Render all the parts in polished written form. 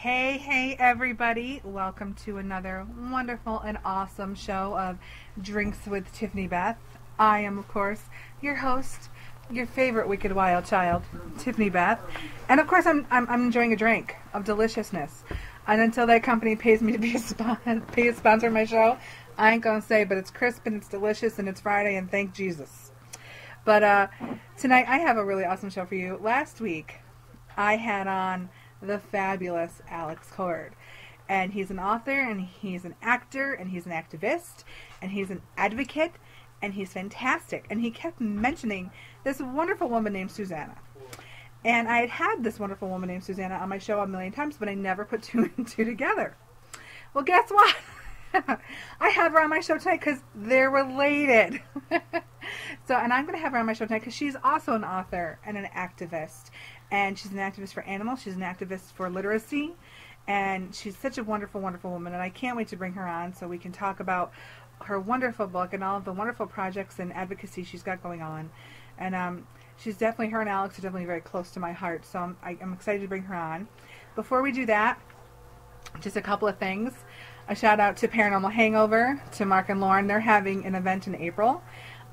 Hey everybody, welcome to another wonderful and awesome show of Drinks with Tiffani Beth. I am, of course, your host, your favorite wicked wild child, Tiffani Beth. And of course I'm enjoying a drink of deliciousness. And until that company pays me to be a sponsor of my show, I ain't gonna say, but it's crisp and it's delicious and it's Friday and thank Jesus. But tonight I have a really awesome show for you. Last week I had on the fabulous Alex Cord, and he's an author and he's an actor and he's an activist and he's an advocate and he's fantastic, and he kept mentioning this wonderful woman named Susannah. And I had this wonderful woman named Susannah on my show a million times, but I never put two and two together. Well, guess what? I have her on my show tonight because they're related. And I'm going to have her on my show tonight because she's also an author and an activist. And she's an activist for animals. She's an activist for literacy. And she's such a wonderful, wonderful woman. And I can't wait to bring her on so we can talk about her wonderful book and all of the wonderful projects and advocacy she's got going on. And her and Alex are definitely very close to my heart. So I'm excited to bring her on. Before we do that, just a couple of things. A shout out to Paranormal Hangover, to Mark and Lauren. They're having an event in April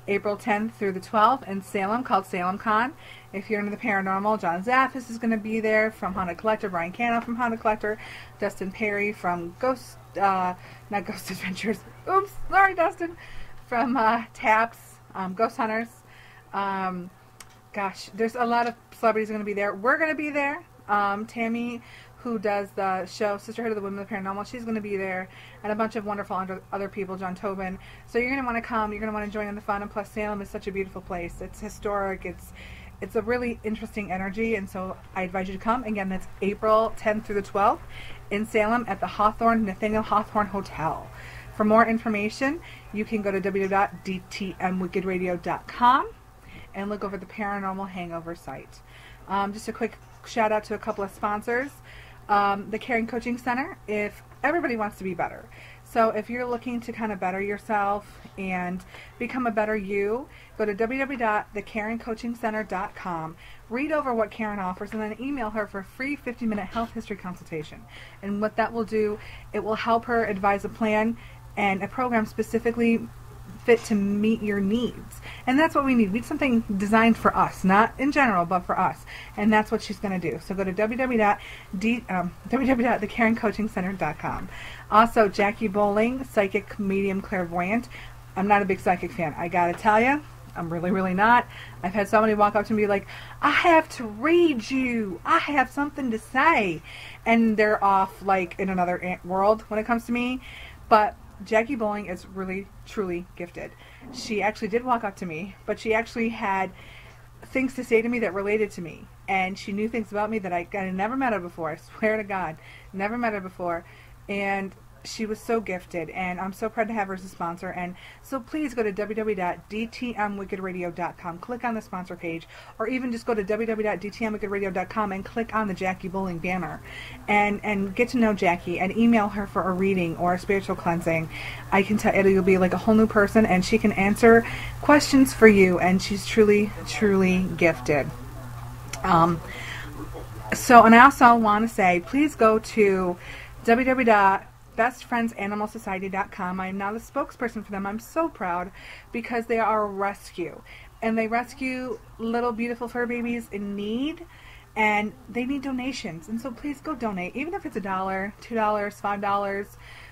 10th through the 12th in Salem called Salem Con. If you're into the paranormal, John Zaffis is going to be there from Haunted Collector, Brian Cano from Haunted Collector, Dustin Perry from not Ghost Adventures, oops, sorry Dustin, from TAPS, Ghost Hunters. Gosh, there's a lot of celebrities going to be there. We're going to be there. Tammy, who does the show Sisterhood of the Women of the Paranormal, she's going to be there, and a bunch of wonderful other people, John Tobin. So you're going to want to come, you're going to want to join in the fun, and plus Salem is such a beautiful place. It's historic, it's a really interesting energy, and so I advise you to come. Again, that's April 10th through the 12th in Salem at the Nathaniel Hawthorne Hotel. For more information, you can go to www.dtmwickedradio.com and look over the Paranormal Hangover site. Just a quick shout out to a couple of sponsors. The Caring Coaching Center, if everybody wants to be better. So if you're looking to kind of better yourself and become a better you, go to www.thecaringcoachingcenter.com, read over what Karen offers, and then email her for a free 50-minute health history consultation. And what that will do, it will help her advise a plan and a program specifically fit to meet your needs. And that's what we need. We need something designed for us, not in general, but for us. And that's what she's going to do. So go to www.thecaringcoachingcenter.com. Also, Jackie Bowling, psychic, medium, clairvoyant. I'm not a big psychic fan. I got to tell you, I'm really, really not. I've had somebody walk up to me like, I have to read you. I have something to say. And they're off like in another world when it comes to me. But Jackie Bowling is really, truly gifted. She actually did walk up to me, but she actually had things to say to me that related to me. And she knew things about me that I never met her before. I swear to God, never met her before. And she was so gifted, and I'm so proud to have her as a sponsor. And so please go to www.dtmwickedradio.com, click on the sponsor page, or even just go to www.dtmwickedradio.com and click on the Jackie Bowling banner and get to know Jackie and email her for a reading or a spiritual cleansing. I can tell you'll be like a whole new person, and she can answer questions for you, and she's truly, truly gifted. And I also want to say, please go to www.bestfriendsanimalsociety.com. I am now the spokesperson for them. I'm so proud because they are a rescue. And they rescue little beautiful fur babies in need. And they need donations. And so please go donate. Even if it's $1, $2, $5,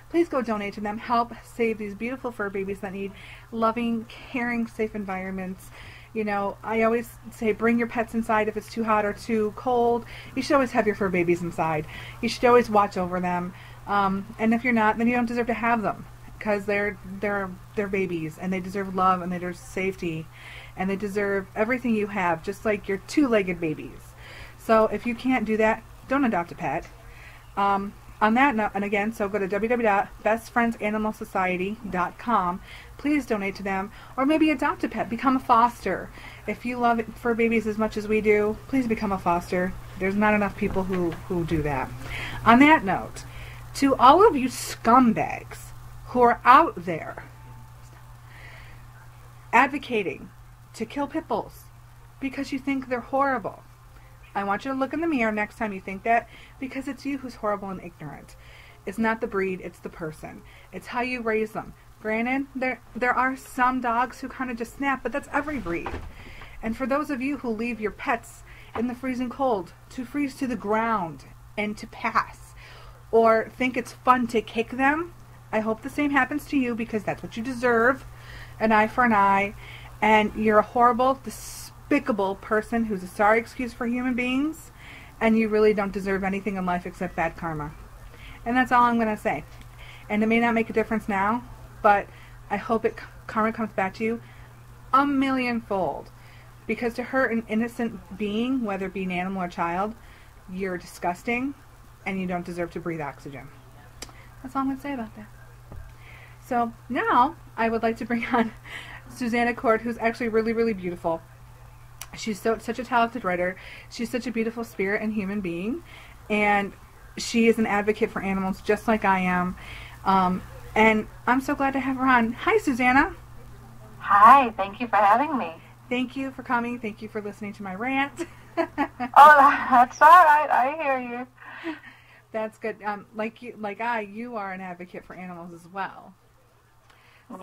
please go donate to them. Help save these beautiful fur babies that need loving, caring, safe environments. You know, I always say bring your pets inside if it's too hot or too cold. You should always have your fur babies inside. You should always watch over them. And if you're not, then you don't deserve to have them, because they're babies, and they deserve love, and they deserve safety, and they deserve everything you have, just like your two-legged babies. So if you can't do that, don't adopt a pet. On that note, and again, so go to www.bestfriendsanimalsociety.com. Please donate to them, or maybe adopt a pet, become a foster. If you love fur babies as much as we do, please become a foster. There's not enough people who do that. On that note, to all of you scumbags who are out there advocating to kill pit bulls because you think they're horrible, I want you to look in the mirror next time you think that, because it's you who's horrible and ignorant. It's not the breed, it's the person. It's how you raise them. Granted, there are some dogs who kind of just snap, but that's every breed. And for those of you who leave your pets in the freezing cold to freeze to the ground and to pass, or think it's fun to kick them, I hope the same happens to you, because that's what you deserve. An eye for an eye. And you're a horrible, despicable person who's a sorry excuse for human beings, and you really don't deserve anything in life except bad karma. And that's all I'm going to say. And it may not make a difference now, but I hope karma comes back to you a millionfold. Because to hurt an innocent being, whether it be an animal or child, you're disgusting, and you don't deserve to breathe oxygen. That's all I'm going to say about that. So now I would like to bring on Susannah Court, who's actually really, really beautiful. She's such a talented writer. She's such a beautiful spirit and human being. And she is an advocate for animals just like I am. And I'm so glad to have her on. Hi, Susannah. Hi, thank you for having me. Thank you for coming. Thank you for listening to my rant. Oh, that's all right. I hear you. That's good. You are an advocate for animals as well.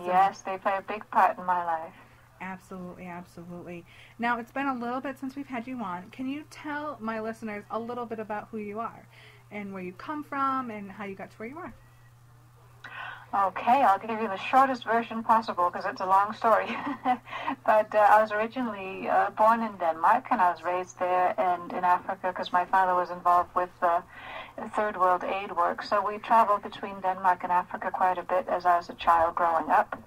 Yes, they play a big part in my life. Absolutely, absolutely. Now, it's been a little bit since we've had you on. Can you tell my listeners a little bit about who you are and where you come from and how you got to where you are? Okay, I'll give you the shortest version possible because it's a long story. But I was originally born in Denmark, and I was raised there and in Africa because my father was involved with third world aid work. So we traveled between Denmark and Africa quite a bit as I was a child growing up.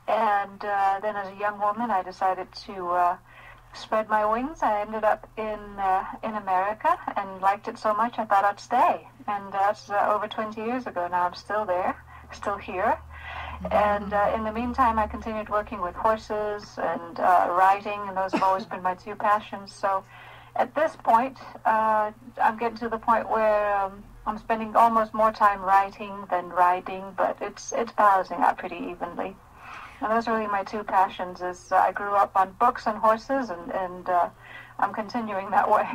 And then as a young woman, I decided to spread my wings. I ended up in America and liked it so much I thought I'd stay. And that's over 20 years ago now. I'm still there. Still here. And in the meantime, I continued working with horses and riding, and those have always been my two passions. So at this point, I'm getting to the point where I'm spending almost more time writing than riding, but it's balancing out pretty evenly. And those are really my two passions. I grew up on books and horses, and I'm continuing that way.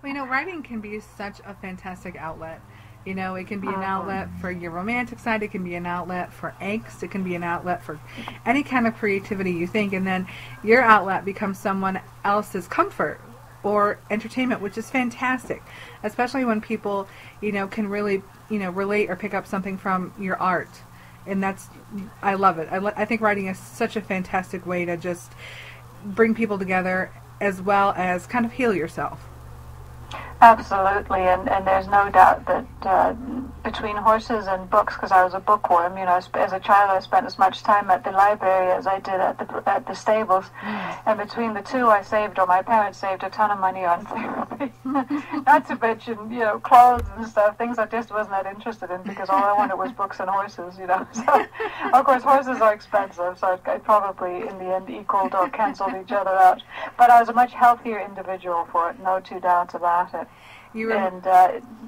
Well, writing can be such a fantastic outlet. It can be an outlet for your romantic side. It can be an outlet for angst. It can be an outlet for any kind of creativity you think. And then your outlet becomes someone else's comfort or entertainment, which is fantastic, especially when people, can really, relate or pick up something from your art. And I love it. I think writing is such a fantastic way to just bring people together as well as kind of heal yourself. Absolutely, and there's no doubt that between horses and books, because I was a bookworm, as a child I spent as much time at the library as I did at the stables, and between the two my parents saved a ton of money on therapy. Not to mention, clothes and stuff, things I just wasn't that interested in because all I wanted was books and horses, So, of course, horses are expensive, so I probably in the end equaled or canceled each other out. But I was a much healthier individual for it, no two doubts about it. And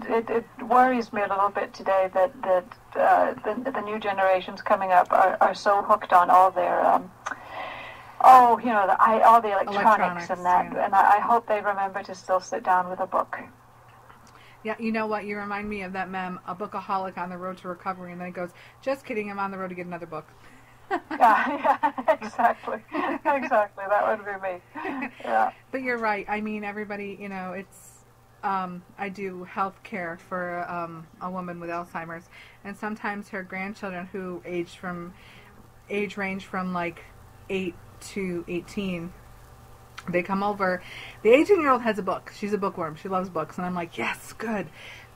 it worries me a little bit today that the new generations coming up are so hooked on all their all the electronics and that, yeah. And I hope they remember to still sit down with a book. Yeah, you know what? You remind me of that meme, a bookaholic on the road to recovery, and then he goes, "Just kidding, I'm on the road to get another book." yeah, exactly. Exactly, that would be me. Yeah. But you're right. I mean, everybody, it's. I do health care for a woman with Alzheimer's, and sometimes her grandchildren who age range from like 8 to 18, they come over. The 18-year-old has a book. She's a bookworm. She loves books, and I'm like, yes, good.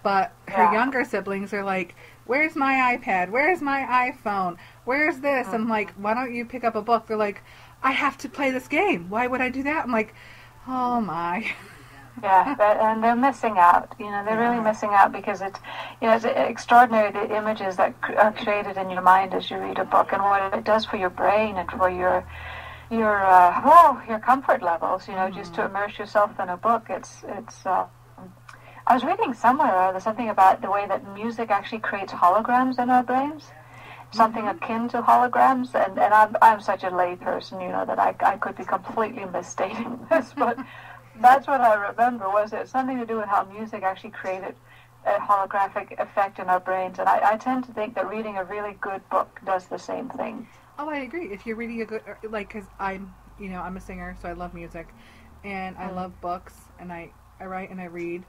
But her younger siblings are like, where's my iPad? Where's my iPhone? Where's this? I'm like, why don't you pick up a book? They're like, I have to play this game. Why would I do that? I'm like, oh my. Yeah, and they're missing out. They're really missing out because it's extraordinary the images that are created in your mind as you read a book and what it does for your brain and for your comfort levels. Just to immerse yourself in a book. I was reading somewhere there's something about the way that music actually creates holograms in our brains. Something akin to holograms, and I'm such a lay person, that I could be completely misstating this, but That's what I remember. Was it something to do with how music actually created a holographic effect in our brains? And I tend to think that reading a really good book does the same thing. Oh, I agree. If you're reading a good, like, because I'm a singer, so I love music, and I love books, and I write and I read.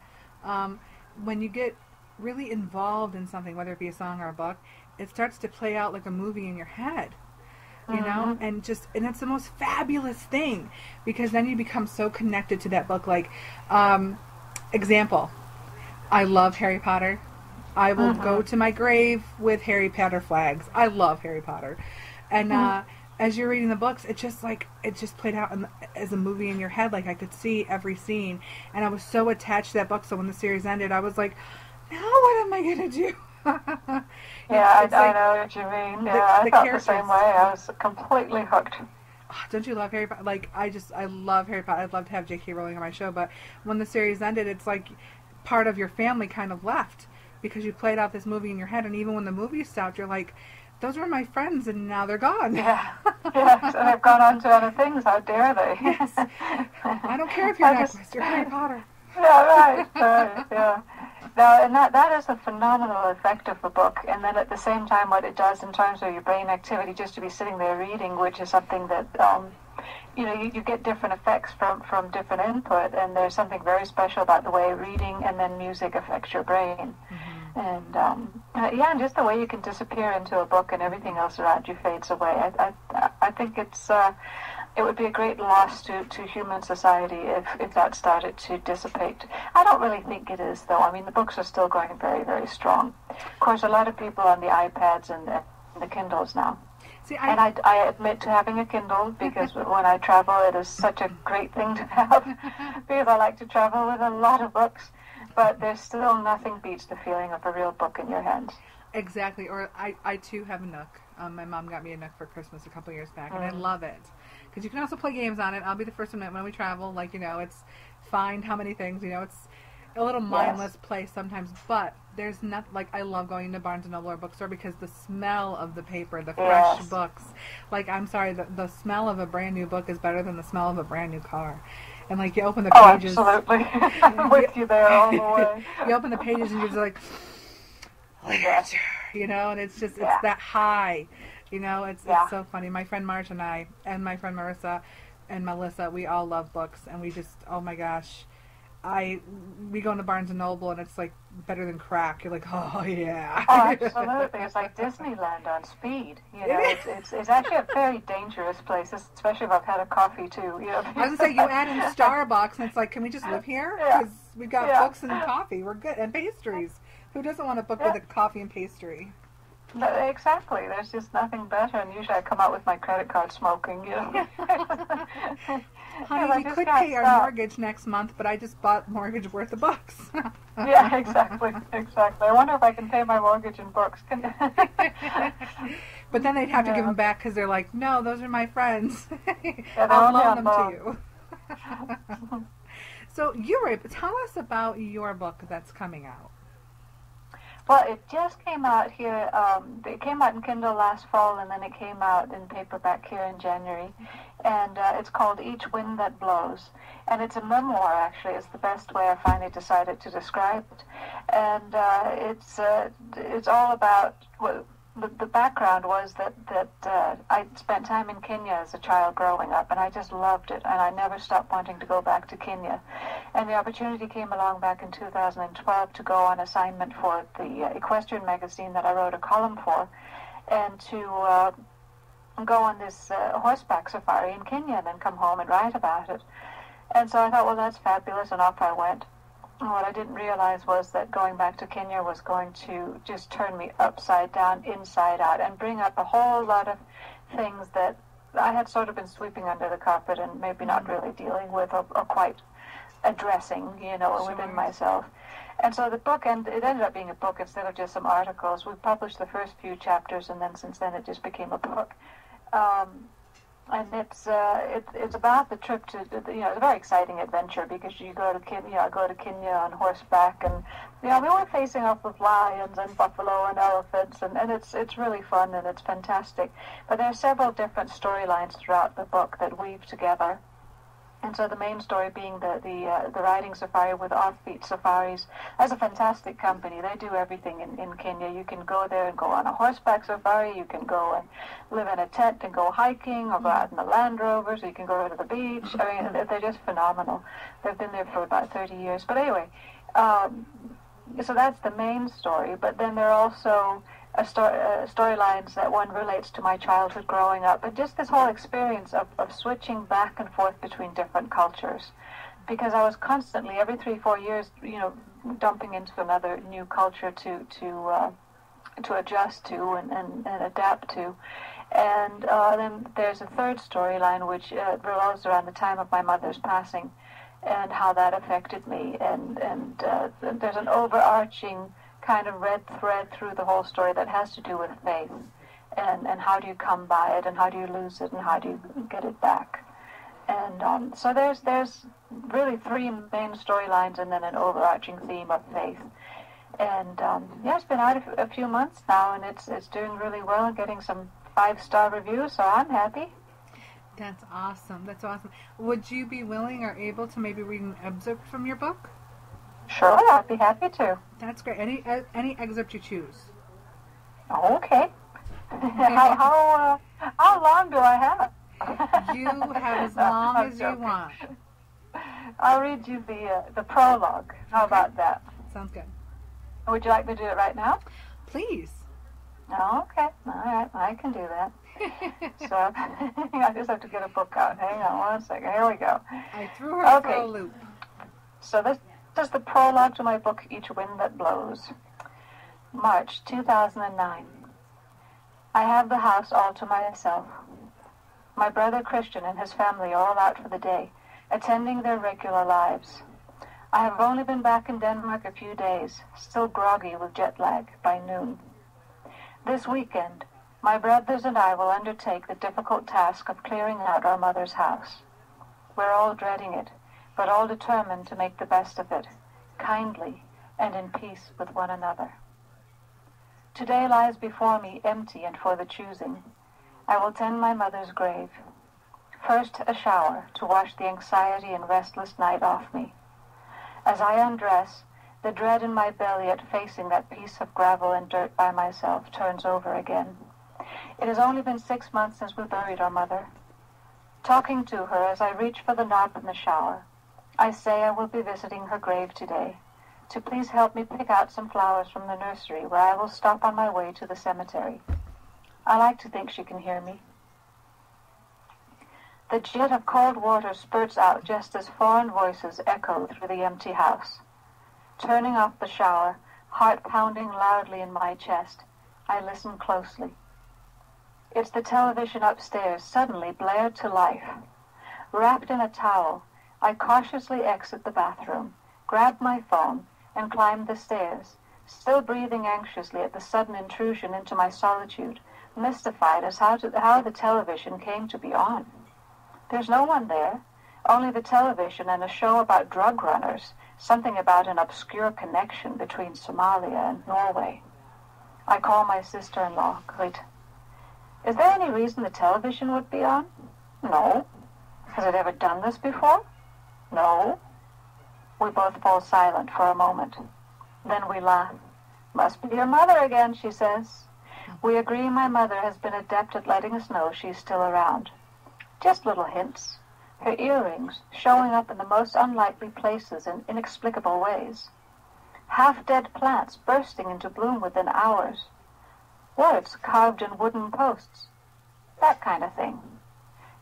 When you get really involved in something, whether it be a song or a book, it starts to play out like a movie in your head, you know, and it's the most fabulous thing, because then you become so connected to that book. Like, example, I love Harry Potter. I will go to my grave with Harry Potter flags. I love Harry Potter. And as you're reading the books, it just played out as a movie in your head. Like, I could see every scene, and I was so attached to that book. So when the series ended, I was like, now what am I going to do? Yeah, I know what you mean. Yeah, I felt the same way. I was completely hooked. Oh, don't you love Harry Potter? Like, I love Harry Potter. I'd love to have J.K. Rowling on my show, but when the series ended, it's like part of your family kind of left, because you played out this movie in your head, and even when the movie stopped, you're like, those were my friends, and now they're gone. Yeah, yes, and they've gone on to other things. How dare they? Yes. I don't care if you're you're Harry Potter. Yeah, right, yeah. Now, and that is a phenomenal effect of the book, and then at the same time what it does in terms of your brain activity, just to be sitting there reading, which is something that, you get different effects from different input, and there's something very special about the way reading and then music affects your brain. And and just the way you can disappear into a book and everything else around you fades away. I think it would be a great loss to human society if that started to dissipate. I don't really think it is, though. I mean, the books are still going very, very strong. Of course, a lot of people on the iPads and the Kindles now. See, I admit to having a Kindle, because when I travel, it is such a great thing to have, because I like to travel with a lot of books. But there's still nothing beats the feeling of a real book in your hands. Exactly. Or I too have a Nook. My mom got me a Nook for Christmas a couple years back, and I love it. Because you can also play games on it. I'll be the first one when we travel. Like, it's find how many things. It's a little mindless place sometimes. But there's not, like, I love going to Barnes & Noble or bookstore, because the smell of the paper, the fresh books. Like, I'm sorry, the smell of a brand new book is better than the smell of a brand new car. And, like, you open the pages. Oh, absolutely. I'm with you there all the way. You open the pages and you're just like, and it's just, it's that high. It's so funny. My friend Marge and I, and my friend Marissa and Melissa, we all love books. And we just, oh my gosh, we go into Barnes & Noble, and it's like better than crack. You're like, oh yeah. Oh, absolutely. It's like Disneyland on speed. It's actually a very dangerous place, especially if I've had a coffee too. I was going to say, you add in Starbucks, and it's like, can we just live here? Because we've got books and coffee. We're good. And pastries. Who doesn't want to book with a coffee and pastry? No, exactly. There's just nothing better, and usually I come out with my credit card smoking, Honey, we could pay our mortgage next month, but I just bought mortgage worth of books. Yeah, exactly. I wonder if I can pay my mortgage in books. But then they'd have to give them back, because they're like, no, those are my friends. Yeah, I'll loan them to you. So, tell us about your book that's coming out. Well, it just came out here. It came out in Kindle last fall, and then it came out in paperback here in January. And it's called Each Wind That Blows. And it's a memoir, actually. It's the best way I finally decided to describe it. And it's all about... Well, the background was that I spent time in Kenya as a child growing up, and I just loved it, and I never stopped wanting to go back to Kenya. And the opportunity came along back in 2012 to go on assignment for the Equestrian magazine that I wrote a column for, and to go on this horseback safari in Kenya and then come home and write about it. And so I thought, well, that's fabulous, and off I went. And what I didn't realize was that going back to Kenya was going to just turn me upside down, inside out, and bring up a whole lot of things that I had sort of been sweeping under the carpet and maybe not really dealing with or quite addressing, within myself. And so the book, and it ended up being a book instead of just some articles. We published the first few chapters, and then since then it just became a book. And it's about the trip to, it's a very exciting adventure, because you go to Kenya, I go to Kenya on horseback, and, we were facing off with lions and buffalo and elephants, and it's really fun, and it's fantastic. But there are several different storylines throughout the book that weave together. And so the main story being the riding safari with Offbeat Safaris. That's a fantastic company. They do everything in Kenya. You can go there and go on a horseback safari. You can go and live in a tent and go hiking, or go out in the Land Rovers. Or you can go to the beach. I mean, they're just phenomenal. They've been there for about 30 years. But anyway, so that's the main story. But then there are also storylines that one relates to my childhood growing up, but just this whole experience of switching back and forth between different cultures, because I was constantly, every 3-4 years, dumping into another new culture to adjust to and adapt to. And then there's a third storyline which revolves around the time of my mother's passing and how that affected me, and there's an overarching kind of red thread through the whole story that has to do with faith, and how do you come by it, and how do you lose it, and how do you get it back. And so there's really 3 main storylines and then an overarching theme of faith. And it's been out a few months now, and it's doing really well and getting some 5-star reviews, so I'm happy. That's awesome. That's awesome. Would you be willing or able to maybe read an excerpt from your book? Sure, I'd be happy to. That's great. Any excerpt you choose. Okay. How long do I have? You have as long as you want. I'll read you the prologue. How about that? Sounds good. Would you like me to do it right now? Please. Okay. All right. I can do that. So I just have to get a book out. Hang on one second. Here we go. I threw her for a loop. So this is the prologue to my book, Each Wind That Blows. March 2009. I have the house all to myself. My brother Christian and his family are all out for the day, attending their regular lives. I have only been back in Denmark a few days, still groggy with jet lag by noon. This weekend, my brothers and I will undertake the difficult task of clearing out our mother's house. We're all dreading it, but all determined to make the best of it, kindly and in peace with one another. Today lies before me empty and for the choosing. I will tend my mother's grave. First, a shower to wash the anxiety and restless night off me. As I undress, the dread in my belly at facing that piece of gravel and dirt by myself turns over again. It has only been 6 months since we buried our mother. Talking to her as I reach for the knob in the shower, I say I will be visiting her grave today, to please help me pick out some flowers from the nursery where I will stop on my way to the cemetery. I like to think she can hear me. The jet of cold water spurts out just as foreign voices echo through the empty house. Turning off the shower, heart pounding loudly in my chest, I listen closely. It's the television upstairs suddenly blared to life. Wrapped in a towel, I cautiously exit the bathroom, grab my phone, and climb the stairs, still breathing anxiously at the sudden intrusion into my solitude, mystified as how the television came to be on. There's no one there, only the television and a show about drug runners, something about an obscure connection between Somalia and Norway. I call my sister-in-law, Grit. Is there any reason the television would be on? No. Has it ever done this before? No. We both fall silent for a moment. Then we laugh. Must be your mother again, she says. We agree my mother has been adept at letting us know she's still around. Just little hints. Her earrings showing up in the most unlikely places in inexplicable ways. Half-dead plants bursting into bloom within hours. Words carved in wooden posts. That kind of thing.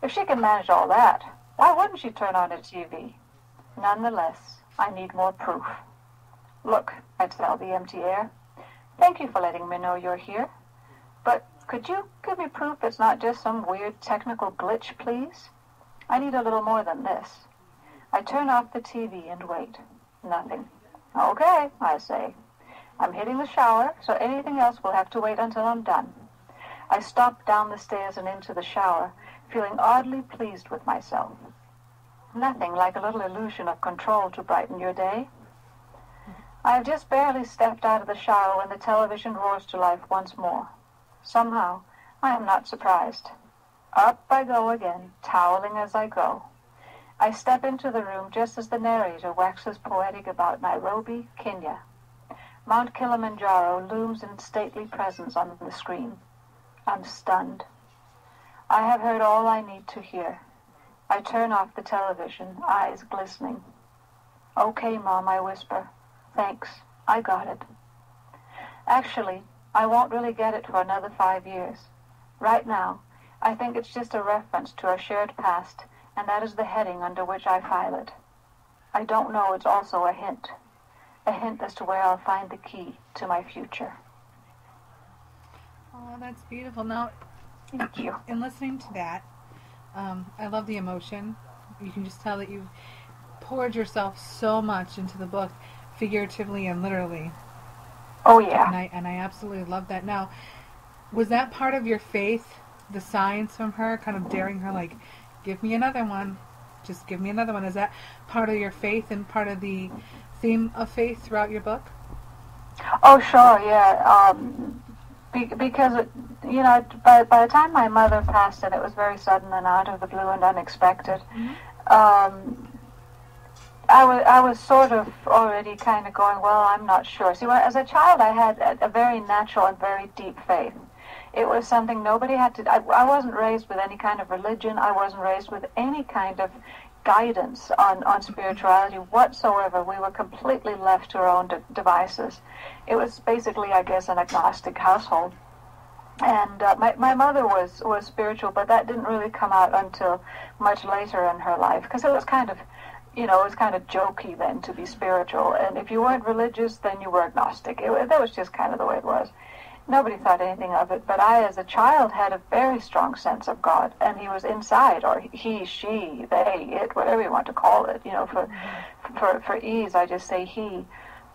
If she can manage all that, why wouldn't she turn on a TV? Nonetheless, I need more proof. Look, I tell the empty air. Thank you for letting me know you're here. But could you give me proof it's not just some weird technical glitch, please? I need a little more than this. I turn off the TV and wait. Nothing. Okay, I say. I'm hitting the shower, so anything else will have to wait until I'm done. I stomp down the stairs and into the shower, feeling oddly pleased with myself. Nothing like a little illusion of control to brighten your day. I have just barely stepped out of the shower when the television roars to life once more. Somehow, I am not surprised. Up I go again, toweling as I go. I step into the room just as the narrator waxes poetic about Nairobi, Kenya. Mount Kilimanjaro looms in stately presence on the screen. I'm stunned. I have heard all I need to hear. I turn off the television, eyes glistening. "Okay, Mom," I whisper. "Thanks. I got it." Actually, I won't really get it for another 5 years. Right now, I think it's just a reference to our shared past, and that is the heading under which I file it. I don't know it's also a hint as to where I'll find the key to my future. Oh, that's beautiful. Now, Thank you. in listening to that, I love the emotion. You can just tell that you've poured yourself so much into the book, figuratively and literally. Oh, yeah. And I absolutely love that. Now, was that part of your faith, the signs from her, kind of daring her, like, give me another one, just give me another one? Is that part of your faith and part of the theme of faith throughout your book? Oh, sure, yeah. Because, by the time my mother passed, and it was very sudden and out of the blue and unexpected, I was sort of already kind of going, well, I'm not sure. See, as a child, I had a very natural and very deep faith. It was something nobody had to... I wasn't raised with any kind of religion. I wasn't raised with any kind of guidance on spirituality whatsoever. We were completely left to our own devices. It was basically, I guess, an agnostic household. And my mother was spiritual, but that didn't really come out until much later in her life, because it was kind of... it was kind of jokey then to be spiritual. And if you weren't religious, then you were agnostic. That was just kind of the way it was. Nobody thought anything of it. But I, as a child, had a very strong sense of God. And he was inside, or he, she, they, it, whatever you want to call it. For ease, I just say he.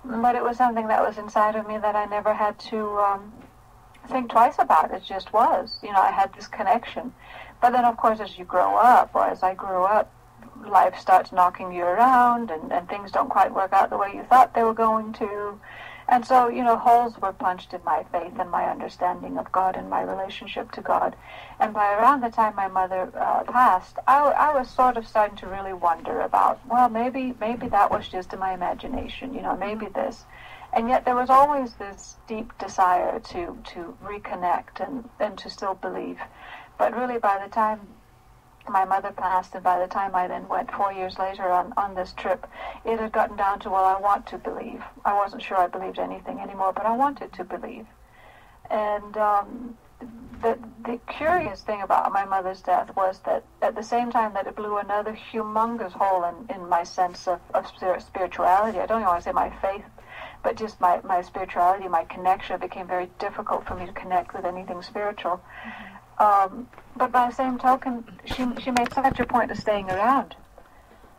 But it was something that was inside of me that I never had to think twice about. It just was. I had this connection. But then, of course, as you grow up, or as I grew up, life starts knocking you around, and things don't quite work out the way you thought they were going to. And so, holes were punched in my faith and my understanding of God and my relationship to God. And by around the time my mother passed, I was sort of starting to really wonder about, well, maybe that was just in my imagination, maybe this. And yet there was always this deep desire to reconnect and to still believe. But really, by the time my mother passed, and by the time I then went 4 years later on this trip, it had gotten down to, well, I want to believe. I wasn't sure I believed anything anymore, but I wanted to believe. And the curious thing about my mother's death was that at the same time that it blew another humongous hole in my sense of spirituality, I don't even want to say my faith, but just my spirituality, my connection, it became very difficult for me to connect with anything spiritual. But by the same token, she made such a point of staying around.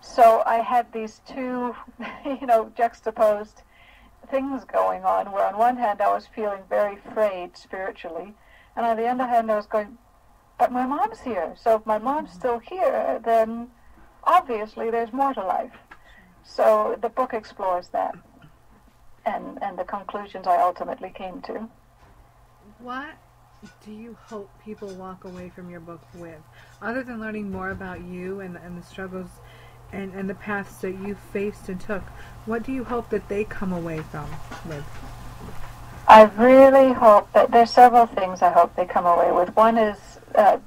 So I had these two, juxtaposed things going on, where on one hand I was feeling very frayed spiritually, and on the other hand I was going, but my mom's here. So if my mom's still here, then obviously there's more to life. So the book explores that, and the conclusions I ultimately came to. What do you hope people walk away from your book with, other than learning more about you and the struggles and the paths that you faced and took? What do you hope that they come away with? I really hope that there's several things I hope they come away with. One is a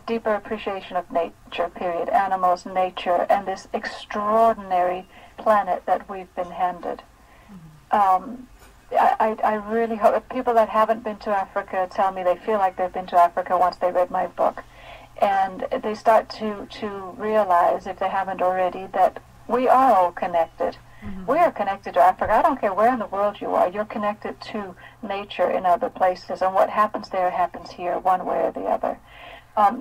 deeper appreciation of nature, period, animals, nature, and this extraordinary planet that we've been handed. I really hope people that haven't been to Africa tell me they feel like they've been to Africa once they read my book. And they start to realize, if they haven't already, that we are all connected. We are connected to Africa. I don't care where in the world you are. You're connected to nature in other places. And what happens there happens here, one way or the other.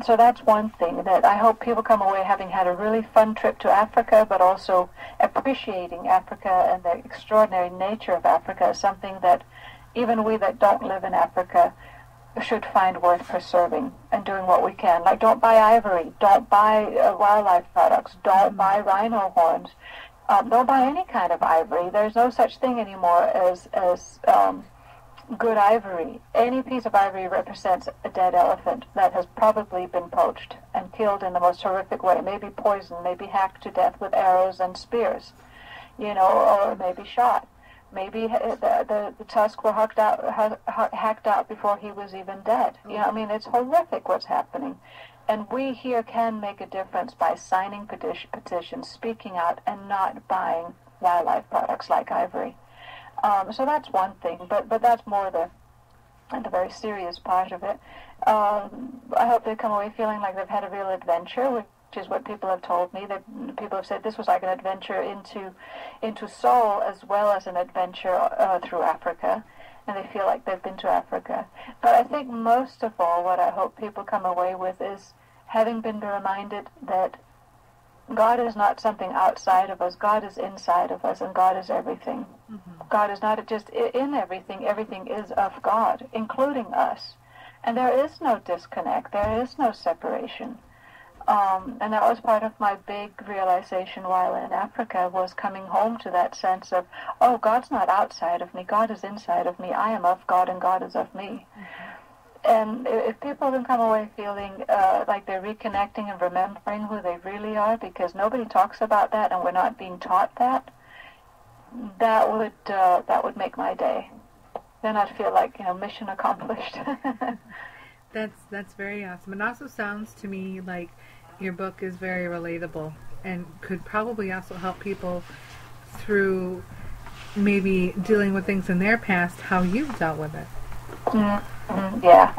So that's one thing, that I hope people come away having had a really fun trip to Africa, but also appreciating Africa and the extraordinary nature of Africa as something that even we that don't live in Africa should find worth preserving and doing what we can. Like, don't buy ivory, don't buy wildlife products, don't buy rhino horns, don't buy any kind of ivory. There's no such thing anymore as good ivory. Any piece of ivory represents a dead elephant that has probably been poached and killed in the most horrific way, maybe poisoned, maybe hacked to death with arrows and spears, or maybe shot. Maybe the tusks were hacked out before he was even dead. It's horrific what's happening. And we here can make a difference by signing petitions, speaking out, and not buying wildlife products like ivory. So that's one thing, but that's more the very serious part of it. I hope they come away feeling like they've had a real adventure, which is what people have told me. People have said this was like an adventure into Seoul as well as an adventure through Africa, and they feel like they've been to Africa. But I think most of all, what I hope people come away with is having been reminded that God is not something outside of us. God is inside of us, and God is everything. Mm-hmm. God is not just in everything. Everything is of God, including us. And there is no disconnect. There is no separation. And that was part of my big realization while in Africa, was coming home to that sense of, oh, God's not outside of me. God is inside of me. I am of God, and God is of me. Mm-hmm. And if people can come away feeling like they're reconnecting and remembering who they really are, because nobody talks about that and we're not being taught that, that would make my day. Then I'd feel like, mission accomplished. That's very awesome. It also sounds to me like your book is very relatable and could probably also help people through maybe dealing with things in their past, how you've dealt with it. Mm-hmm. Yeah.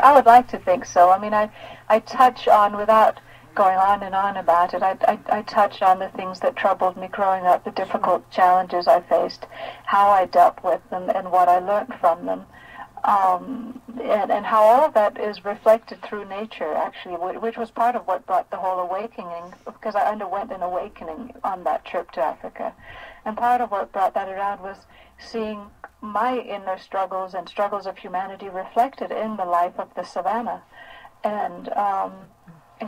I would like to think so. I touch on, without going on and on about it, I touch on the things that troubled me growing up, the difficult challenges I faced, how I dealt with them, and what I learned from them. And how all of that is reflected through nature, actually, which was part of what brought the whole awakening, because I underwent an awakening on that trip to Africa. And part of what brought that around was seeing my inner struggles and struggles of humanity reflected in the life of the savannah. And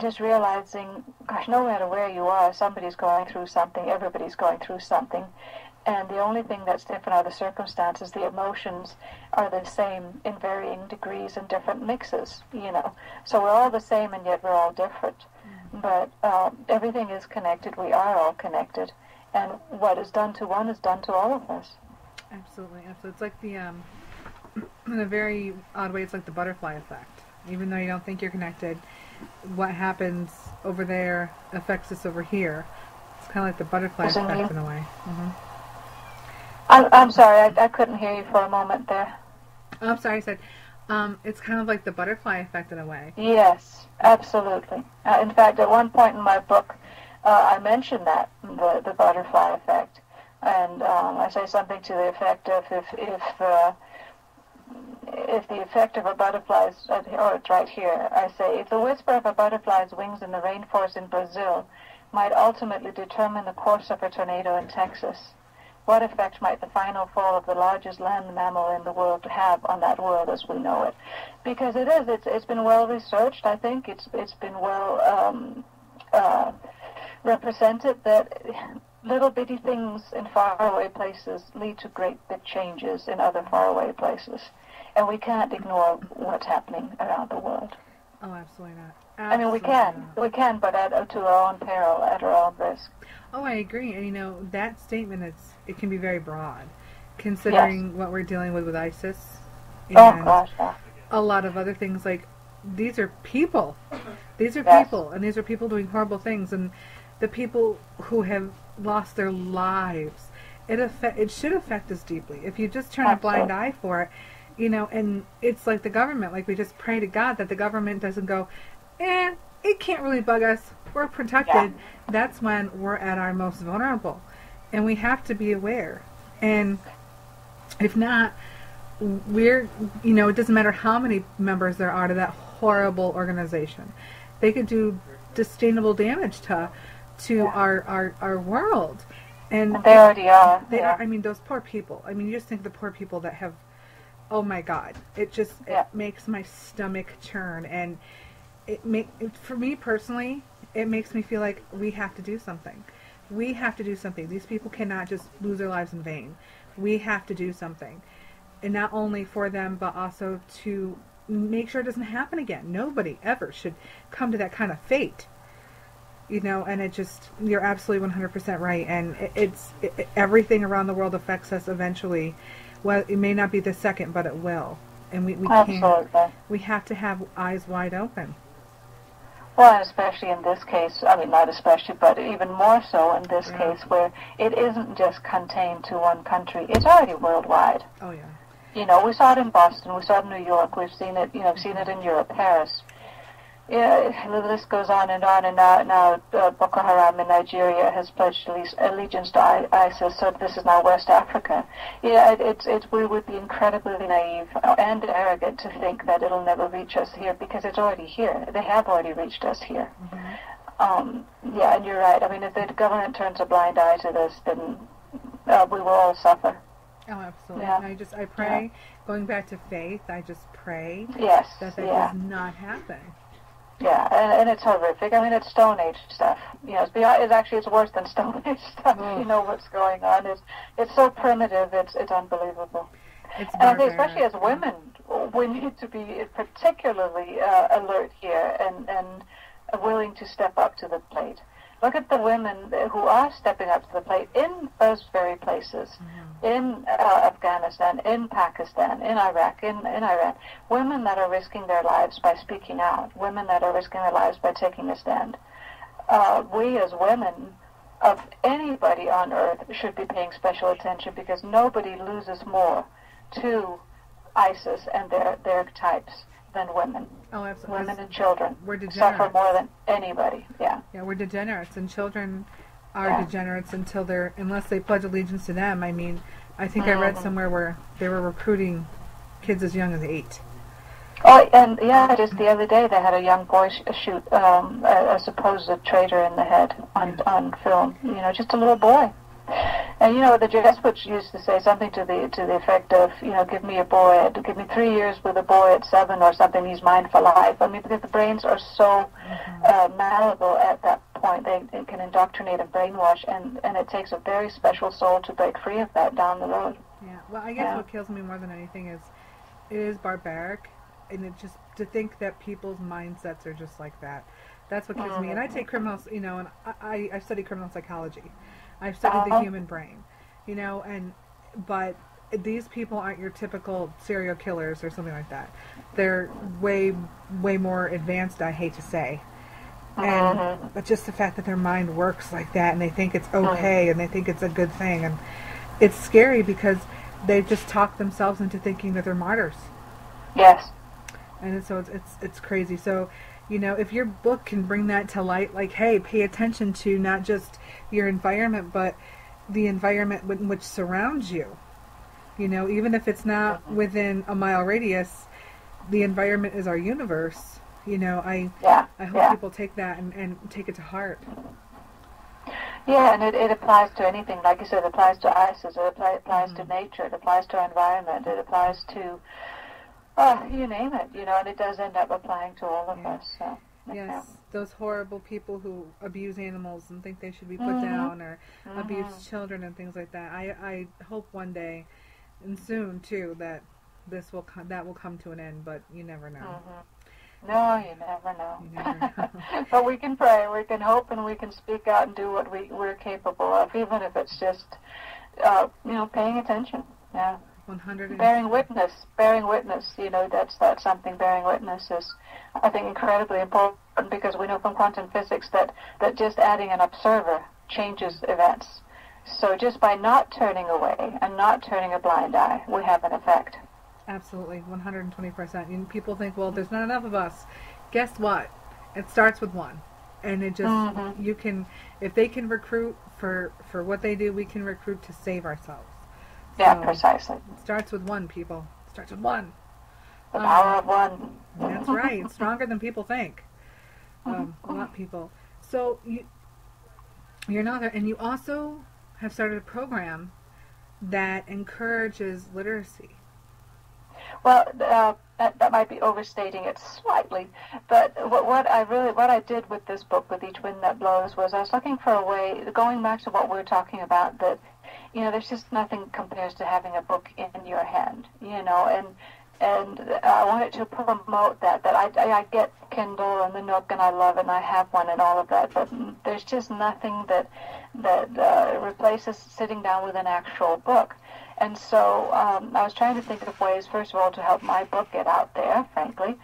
just realizing, gosh, no matter where you are, somebody's going through something, everybody's going through something. And the only thing that's different are the circumstances. The emotions are the same in varying degrees and different mixes, So we're all the same, and yet we're all different. Mm-hmm. But everything is connected. We are all connected. And what is done to one is done to all of us. Absolutely. It's like the, in a very odd way, it's like the butterfly effect. Even though you don't think you're connected, what happens over there affects us over here. It's kind of like the butterfly effect in a way. Mm-hmm. I'm sorry, I couldn't hear you for a moment there. Oh, I'm sorry, I said, it's kind of like the butterfly effect in a way. Yes, absolutely. In fact, at one point in my book, I mentioned that, the butterfly effect. And I say something to the effect of, if the effect of a butterfly's, it's right here, I say, if the whisper of a butterfly's wings in the rainforest in Brazil might ultimately determine the course of a tornado in Texas, what effect might the final fall of the largest land mammal in the world have on that world as we know it? Because it's been well researched. I think it's been well represented that little bitty things in faraway places lead to great big changes in other faraway places. And we can't ignore what's happening around the world. Oh, absolutely not. We can, but to our own peril, at our own risk. Oh, I agree. And that statement, it can be very broad, considering what we're dealing with ISIS. And a lot of other things. Like, these are people. These are people, and these are people doing horrible things. And the people who have lost their lives, it should affect us deeply. If you just turn a blind eye for it, and it's like the government. Like, we just pray to God that the government doesn't go, it can't really bug us. We're protected. Yeah. That's when we're at our most vulnerable. And we have to be aware. And if not, it doesn't matter how many members there are to that horrible organization. They could do sustainable damage to our world. And they already are. They are. Those poor people. You just think the poor people that have, oh my God, it makes my stomach churn. And for me personally, it makes me feel like we have to do something. We have to do something. These people cannot just lose their lives in vain. We have to do something. and not only for them, but also to make sure it doesn't happen again. Nobody ever should come to that kind of fate. And it just, you're absolutely 100% right. And everything around the world affects us eventually. Well, it may not be the second, but it will. And we can't. We have to have eyes wide open. Well, and especially in this case, I mean, not especially, but even more so in this case, where it isn't just contained to one country. It's already worldwide. Oh, yeah. We saw it in Boston, we saw it in New York, we've seen it, seen it in Europe, Paris. Yeah, the list goes on, and now Boko Haram in Nigeria has pledged allegiance to ISIS, so this is now West Africa. Yeah, we would be incredibly naive and arrogant to think that it'll never reach us here, because it's already here. They have already reached us here. Mm-hmm. And you're right. I mean, if the government turns a blind eye to this, then we will all suffer. Oh, absolutely. Yeah. And I pray, going back to faith, I just pray that does not happen. Yeah, and it's horrific. I mean, it's Stone Age stuff. It's worse than Stone Age stuff. You know what's going on. It's so primitive. It's unbelievable. It's and I think, especially as women, we need to be particularly alert here and willing to step up to the plate. Look at the women who are stepping up to the plate in those very places, in Afghanistan, in Pakistan, in Iraq, in Iran. Women that are risking their lives by speaking out. Women that are risking their lives by taking a stand. We as women of anybody on earth should be paying special attention, because nobody loses more to ISIS and their types than women. Oh, absolutely. Women and children suffer more than anybody. Yeah, we're degenerates, and children are degenerates unless they pledge allegiance to them. I mean, I think I read somewhere where they were recruiting kids as young as 8. Oh, and just the other day they had a young boy shoot a supposed traitor in the head on film. Just a little boy. And the Jesuits used to say something to the effect of, give me 3 years with a boy at 7 or something, he's mine for life. I mean, because the brains are so malleable at that point, they can indoctrinate and brainwash, and it takes a very special soul to break free of that down the road. Yeah, well, I guess what kills me more than anything is it is barbaric, and it just to think that people's mindsets are just like that. That's what kills me. And I take criminals, and I study criminal psychology. I've studied the human brain, but these people aren't your typical serial killers or something like that. They're way, way more advanced, I hate to say. But just the fact that their mind works like that, and they think it's okay, and they think it's a good thing, and it's scary because they just talk themselves into thinking that they're martyrs. Yes. And so it's crazy. So, if your book can bring that to light, like, hey, pay attention to not just your environment, but the environment in which surrounds you. Even if it's not within a mile radius, the environment is our universe. I hope people take that and take it to heart. Yeah, and it applies to anything. Like you said, it applies to ISIS, it applies to nature, it applies to our environment, it applies to you name it, and it does end up applying to all of us. So, yes, those horrible people who abuse animals and think they should be put down, or abuse children and things like that. I hope one day, and soon too, that will come to an end. But you never know. No, you never know. But we can pray, we can hope, and we can speak out and do what we're capable of, even if it's just paying attention. Yeah. 100. Bearing witness, that's something. Bearing witness is, I think, incredibly important, because we know from quantum physics that just adding an observer changes events. So just by not turning away and not turning a blind eye, we have an effect. Absolutely, 120%. And people think, well, there's not enough of us. Guess what? It starts with one. And it just, you can, if they can recruit for what they do, we can recruit to save ourselves. Yeah, precisely. It starts with one, people. It starts with one. The power of one. That's right. It's stronger than people think. A lot of people. So you're not there. And you also have started a program that encourages literacy. Well, that might be overstating it slightly, but what I did with this book, with Each Wind That Blows, was I was looking for a way, going back to what we were talking about, that there's just nothing compares to having a book in your hand, and I wanted to promote that I get Kindle and the Nook, and I love it, and I have one and all of that, but there's just nothing that replaces sitting down with an actual book. And so I was trying to think of ways, first of all, to help my book get out there, frankly,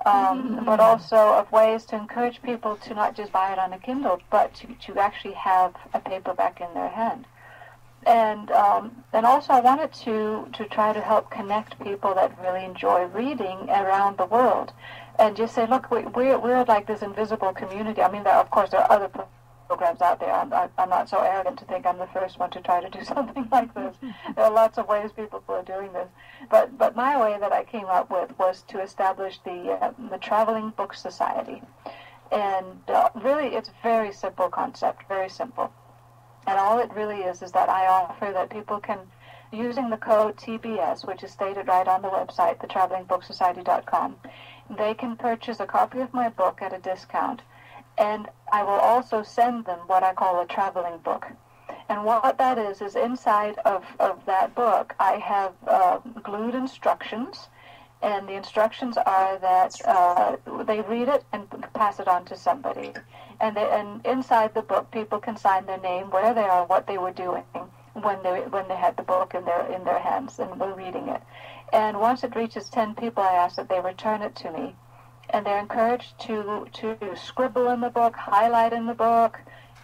but also of ways to encourage people to not just buy it on a Kindle, but to actually have a paperback in their hand. And also I wanted to try to help connect people that really enjoy reading around the world, and just say, look, we're like this invisible community. I mean, of course, there are other programs out there. I'm not so arrogant to think I'm the first one to try to do something like this. There are lots of ways people are doing this, but my way that I came up with was to establish the Traveling Book Society, and really it's a very simple concept, very simple. And all it really is that I offer that people can, using the code TBS, which is stated right on the website, thetravelingbooksociety.com, they can purchase a copy of my book at a discount. And I will also send them what I call a traveling book. And what that is inside of that book, I have glued instructions. And the instructions are that they read it and pass it on to somebody. And inside the book, people can sign their name, where they are, what they were doing when they had the book in their hands and were reading it. And once it reaches 10 people, I ask that they return it to me. And they're encouraged to scribble in the book, highlight in the book,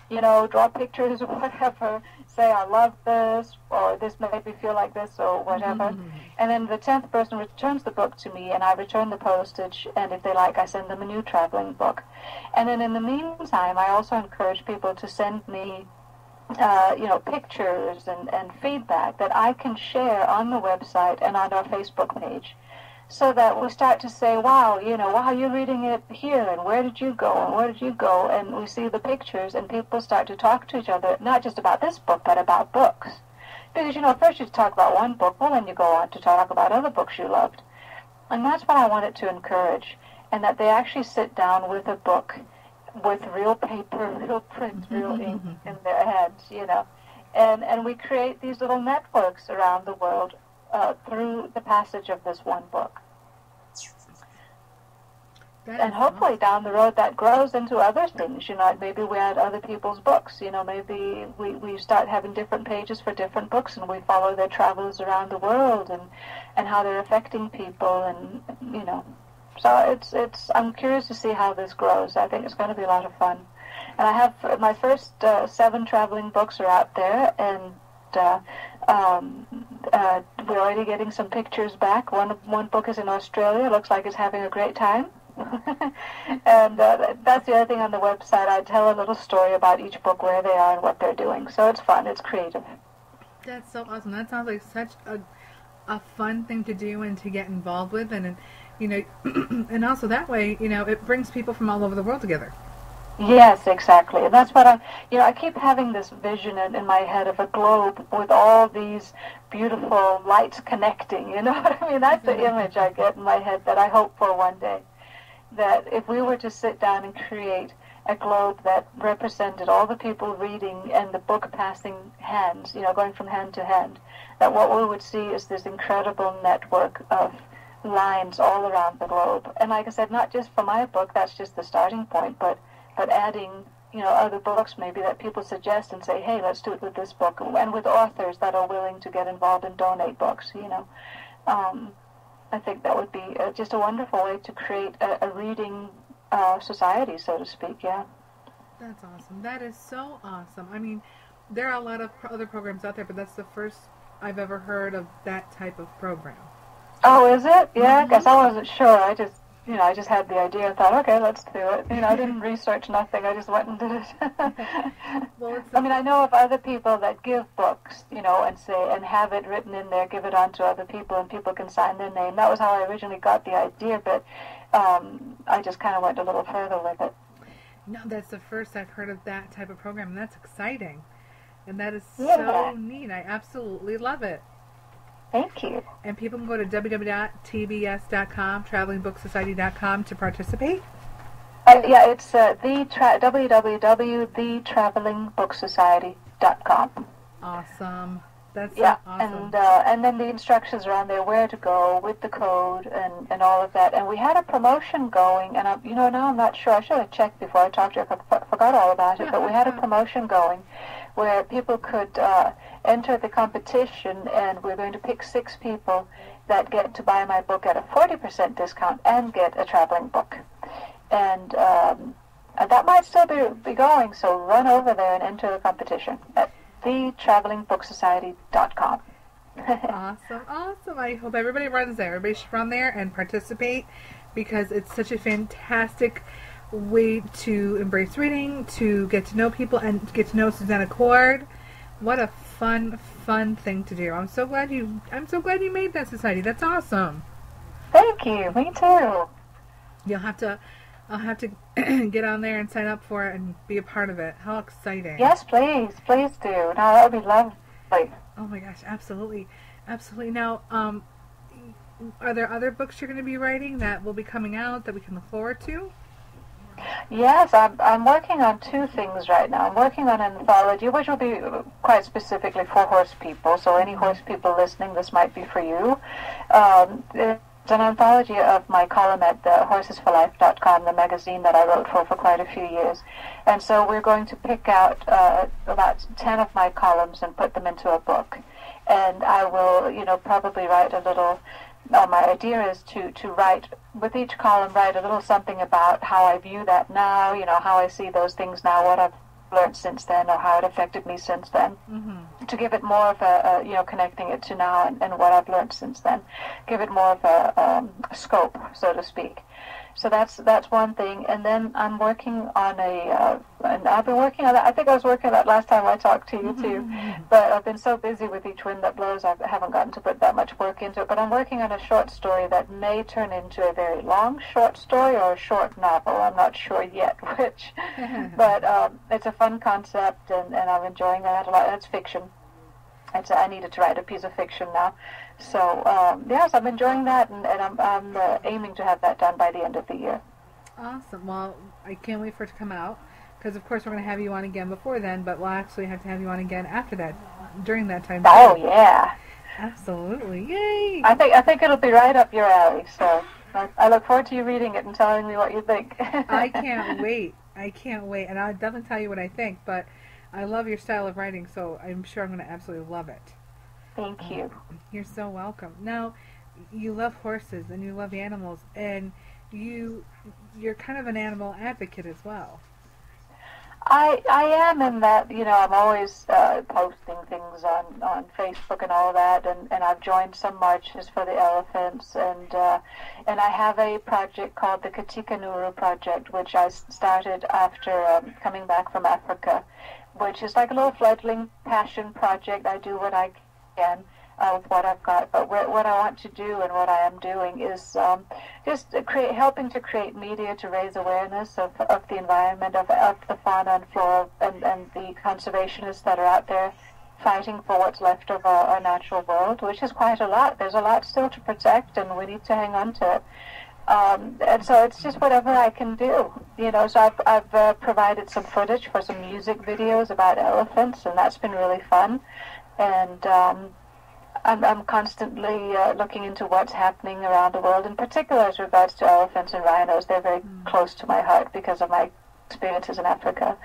draw pictures or whatever, say, I love this, or this made me feel like this, or whatever. And then the 10th person returns the book to me, and I return the postage, and if they like, I send them a new traveling book. And then in the meantime, I also encourage people to send me pictures and feedback that I can share on the website and on our Facebook page, so that we start to say, wow, you're reading it here, and where did you go, and where did you go? And we see the pictures, and people start to talk to each other, not just about this book, but about books. Because, first you talk about one book, well, then you go on to talk about other books you loved. And that's what I wanted to encourage, and that they actually sit down with a book with real paper, real print, real ink in their hands, And we create these little networks around the world through the passage of this one book. And hopefully down the road that grows into other things. Maybe we add other people's books. Maybe we start having different pages for different books, and we follow their travels around the world and how they're affecting people, and So I'm curious to see how this grows. I think it's going to be a lot of fun. And I have my first 7 traveling books are out there, and we're already getting some pictures back. One book is in Australia. Looks like it's having a great time. And that's the other thing on the website. I tell a little story about each book, where they are and what they're doing. So it's fun. It's creative. That's so awesome. That sounds like such a fun thing to do and to get involved with. And and also that way, it brings people from all over the world together. Yes, exactly. And that's what I keep having this vision in my head of a globe with all these beautiful lights connecting. You know what I mean? That's the image I get in my head that I hope for one day. That if we were to sit down and create a globe that represented all the people reading and the book passing hands, going from hand to hand, that what we would see is this incredible network of lines all around the globe. And like I said, not just for my book, that's just the starting point, but adding, other books maybe that people suggest and say, hey, let's do it with this book, and with authors that are willing to get involved and donate books, I think that would be just a wonderful way to create a reading society, so to speak, yeah. That's awesome. That is so awesome. I mean, there are a lot of other programs out there, but that's the first I've ever heard of that type of program. Oh, is it? Yeah, I guess I wasn't sure. I just had the idea and thought, okay, let's do it. I didn't research nothing. I just went and did it. Well, I know of other people that give books, and have it written in there, give it on to other people, and people can sign their name. That was how I originally got the idea, but I just kind of went a little further with it. No, that's the first I've heard of that type of program, and that's exciting. And that is so neat. I absolutely love it. Thank you. And people can go to www.tbs.com, travelingbooksociety.com to participate? Yeah, it's www.thetravelingbooksociety.com. Awesome. That's so Yeah, awesome. and then the instructions around there, where to go with the code and all of that. And we had a promotion going, and now I'm not sure. I should have checked before I talked to you. I forgot all about it. But we had a promotion going where people could enter the competition, and we're going to pick 6 people that get to buy my book at a 40% discount and get a traveling book. And that might still be going, so run over there and enter the competition at thetravelingbooksociety.com. Awesome. I hope everybody runs there. Everybody should run there and participate, because it's such a fantastic way to embrace reading, to get to know people, and get to know Susannah Cord. What a fun thing to do. I'm so glad you made that society. That's awesome. Thank you. Me too. I'll have to get on there and sign up for it and be a part of it. How exciting. Yes, please do. No, that would be lovely. Oh my gosh, absolutely. Now, are there other books you're going to be writing that will be coming out that we can look forward to? Yes, I'm working on 2 things right now. I'm working on an anthology, which will be quite specifically for horse people. So any horse people listening, this might be for you. It's an anthology of my column at the horsesforlife.com, the magazine that I wrote for quite a few years. And so we're going to pick out about 10 of my columns and put them into a book. And I will, probably write a little. My idea is to write, with each column, write a little something about how I view that now, how I see those things now, what I've learned since then, or how it affected me since then. Mm-hmm. To give it more of a connecting it to now and what I've learned since then, give it more of a scope, so to speak. So that's one thing. And then I'm working on and I've been working on that. I think I was working on that last time I talked to you too. Mm-hmm. But I've been so busy with each wind that blows, I haven't gotten to put that much work into it. But I'm working on a short story that may turn into a very long short story or a short novel. I'm not sure yet which. But it's a fun concept, and I'm enjoying that a lot. It's fiction. I needed to write a piece of fiction now. So, yes, I'm enjoying that, and I'm aiming to have that done by the end of the year. Awesome. Well, I can't wait for it to come out, because, of course, we're going to have you on again before then, but we'll actually have to have you on again after that, during that time. Oh, yeah. Absolutely. Yay! I think it'll be right up your alley, so I look forward to you reading it and telling me what you think. I can't wait, and I'll definitely tell you what I think, but I love your style of writing, so I'm sure I'm going to absolutely love it. Thank you. You're so welcome. Now, you love horses and you love animals, and you're kind of an animal advocate as well. I am in that, I'm always posting things on Facebook and all that, and I've joined some marches for the elephants, and I have a project called the Katika Nuru Project, which I started after coming back from Africa, which is like a little fledgling passion project. I do what I can with what I've got, but what I want to do and what I am doing is just helping to create media to raise awareness of the environment, of the fauna and flora, and the conservationists that are out there fighting for what's left of our natural world, which is quite a lot. There's a lot still to protect, and we need to hang on to it. And so it's just whatever I can do, So I've provided some footage for some music videos about elephants, and that's been really fun. And I'm constantly looking into what's happening around the world, in particular as regards to elephants and rhinos. They're very close to my heart because of my experiences in Africa.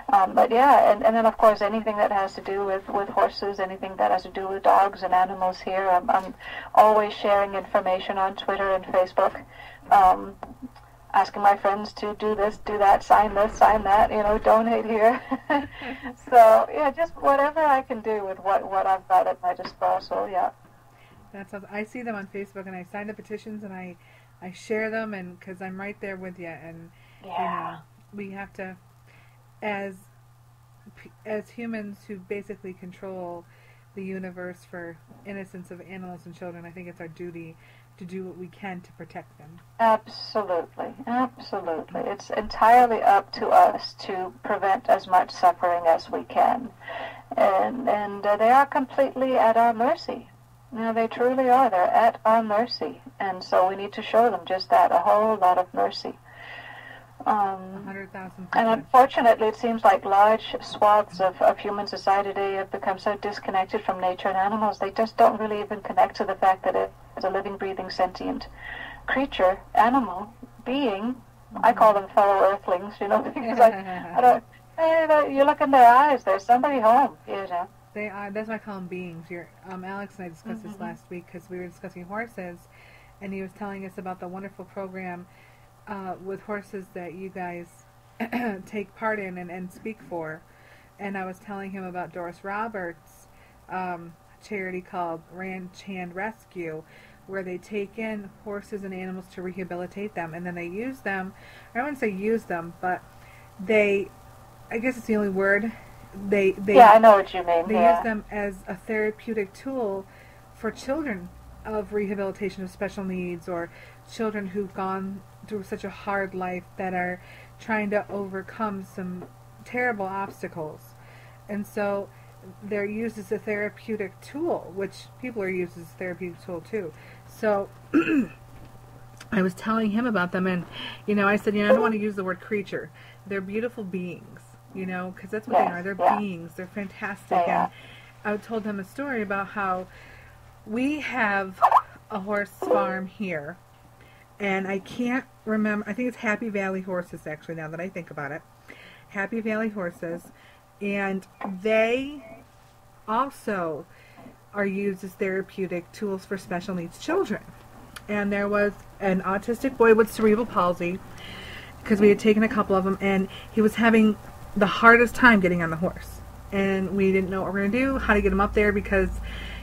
But yeah, and then of course anything that has to do with horses, anything that has to do with dogs and animals here. I'm always sharing information on Twitter and Facebook, asking my friends to do this, do that, sign this, sign that, donate here. So yeah, just whatever I can do with what I've got at my disposal. Yeah. That's awesome. I see them on Facebook, and I sign the petitions, and I share them, and because I'm right there with you, and yeah. We have to, as humans who basically control the universe for innocence of animals and children, I think it's our duty to do what we can to protect them. Absolutely. It's entirely up to us to prevent as much suffering as we can, and they are completely at our mercy. They truly are. They're at our mercy, and so we need to show them just that, a whole lot of mercy. 100,000%. And unfortunately, it seems like large swaths of human society today have become so disconnected from nature and animals. They just don't really even connect to the fact that it's a living, breathing, sentient creature, animal, being. I call them fellow earthlings, because I don't. You look in their eyes. There's somebody home, They are. That's why I call them beings. Alex and I discussed this last week because we were discussing horses, and he was telling us about the wonderful program with horses that you guys take part in and speak for. And I was telling him about Doris Roberts' charity called Ranch Hand Rescue, where they take in horses and animals to rehabilitate them, and then they use them. I wouldn't say use them, but I guess it's the only word. Yeah, I know what you mean. They use them as a therapeutic tool for children of rehabilitation of special needs, or children who've gone through such a hard life that are trying to overcome some terrible obstacles. And so they're used as a therapeutic tool, which people are used as a therapeutic tool too. So I was telling him about them, and I said, I don't want to use the word creature. They're beautiful beings, because that's what they are. They're beings. They're fantastic. And I told him a story about how we have a horse farm here, and I can't remember. I think it's Happy Valley Horses, actually, now that I think about it. Happy Valley Horses, and they also are used as therapeutic tools for special needs children. And there was an autistic boy with cerebral palsy, because we had taken a couple of them, and he was having the hardest time getting on the horse. And we didn't know what we were going to do, how to get him up there, because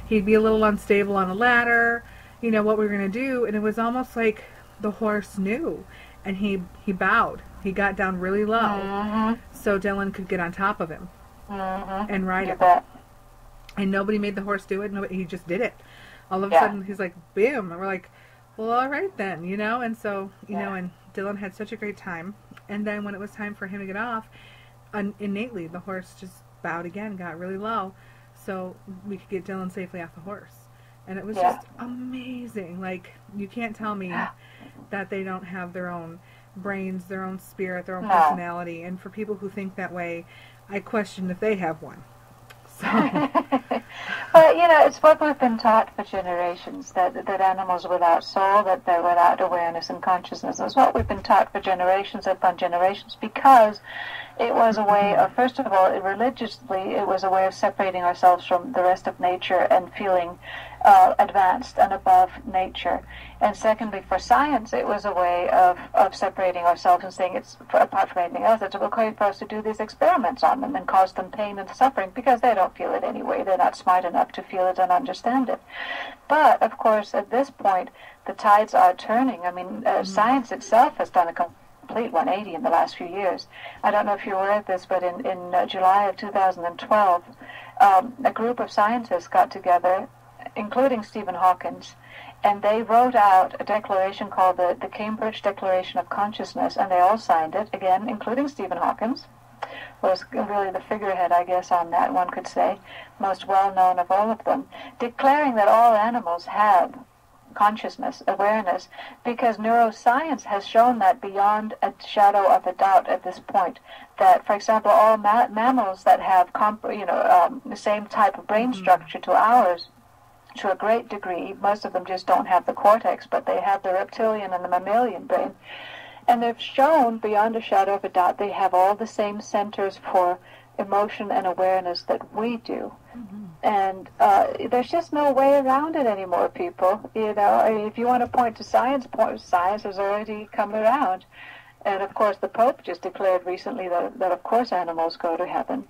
he'd be a little unstable on a ladder, what we were going to do. And it was almost like the horse knew, and he bowed. He got down really low, so Dylan could get on top of him and ride it. And nobody made the horse do it. He just did it. All of a sudden, he's like, boom. And we're like, well, all right then, And so, and Dylan had such a great time. And then when it was time for him to get off, innately, the horse just bowed again, got really low, so we could get Dylan safely off the horse. And it was just amazing. Like, you can't tell me that they don't have their own brains, their own spirit, their own personality. And for people who think that way, I question if they have one. So. But, it's what we've been taught for generations, that animals are without soul, that they're without awareness and consciousness. It's what we've been taught for generations upon generations, because it was a way of, first of all, religiously, it was a way of separating ourselves from the rest of nature and feeling advanced and above nature. And secondly, for science, it was a way of separating ourselves and saying apart from anything else, it's okay for us to do these experiments on them and cause them pain and suffering, because they don't feel it anyway. They're not smart enough to feel it and understand it. But, of course, at this point, the tides are turning. I mean, science itself has done a complete 180 in the last few years. I don't know if you're aware of this, but in July of 2012, a group of scientists got together, including Stephen Hawking, and they wrote out a declaration called the Cambridge Declaration of Consciousness, and they all signed it, again, including Stephen Hawking, was really the figurehead, I guess, on that, one could say, most well-known of all of them, declaring that all animals have consciousness, awareness, because neuroscience has shown that beyond a shadow of a doubt at this point, that, for example, all mammals that have the same type of brain structure to ours, to a great degree, most of them just don't have the cortex, but they have the reptilian and the mammalian brain. And they've shown, beyond a shadow of a doubt, they have all the same centers for emotion and awareness that we do. And there's just no way around it anymore, people. If you want to point to science, science has already come around. And, of course, the Pope just declared recently that of course, animals go to heaven.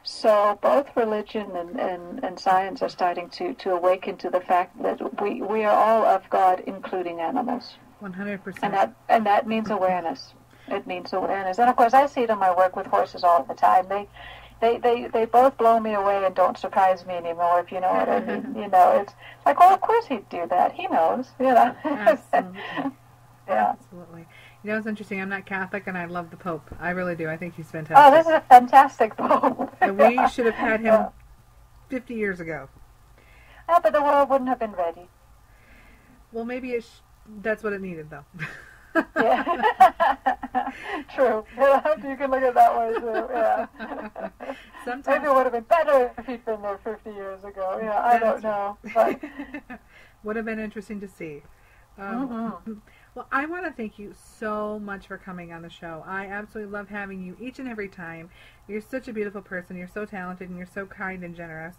So both religion and science are starting to awaken to the fact that we are all of God, including animals. 100%. And that means awareness. It means awareness. And, of course, I see it in my work with horses all the time. They both blow me away and don't surprise me anymore, if you know what I mean. It's like, well, of course he'd do that. He knows, Absolutely. Yeah. Absolutely. It's interesting. I'm not Catholic, and I love the Pope. I really do. I think he's fantastic. Oh, this is a fantastic Pope. And we should have had him 50 years ago. Yeah, but the world wouldn't have been ready. Well, maybe that's what it needed, though. Yeah. True. You can look at it that way too. Yeah. Sometimes Maybe it would have been better if he'd been there 50 years ago. Yeah, I don't know. But would have been interesting to see. mm-hmm. Well, I want to thank you so much for coming on the show. I absolutely love having you each and every time. You're such a beautiful person. You're so talented, and you're so kind and generous.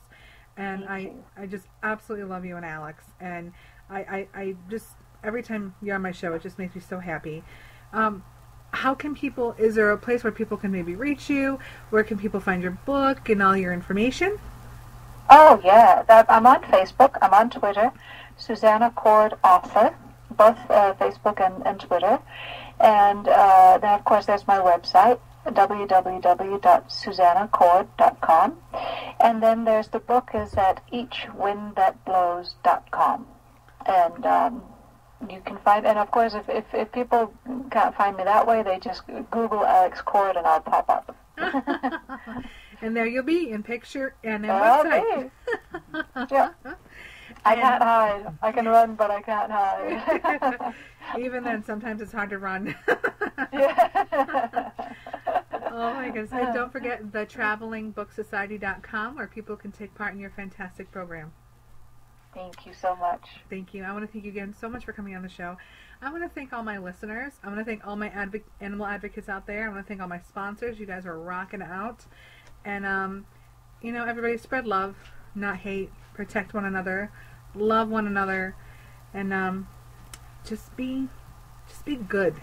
And I just absolutely love you and Alex. And I just, every time you're on my show, it just makes me so happy. How can people, is there a place where people can maybe reach you? Where can people find your book and all your information? Oh, yeah. I'm on Facebook. I'm on Twitter. Susannah Cord Author. Both Facebook and Twitter. And then, of course, there's my website, www.susannahcord.com. And then there's the book is at eachwindthatblows.com. And you can find, and of course, if people can't find me that way, they just Google Alex Cord and I'll pop up. And there you'll be in picture and in website. Yeah. I can't hide. I can run, but I can't hide. Even then, sometimes it's hard to run. Yeah. Oh my goodness. And don't forget the travelingbooksociety.com where people can take part in your fantastic program. Thank you so much. Thank you. I want to thank you again so much for coming on the show. I want to thank all my listeners. I want to thank all my animal advocates out there. I want to thank all my sponsors. You guys are rocking out. And, you know, everybody spread love, not hate. Protect one another. Love one another. And just be good.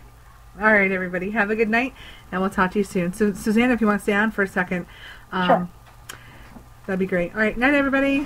All right, everybody. Have a good night. And we'll talk to you soon. So, Susannah, if you want to stay on for a second, sure. That'd be great. All right. Night, everybody.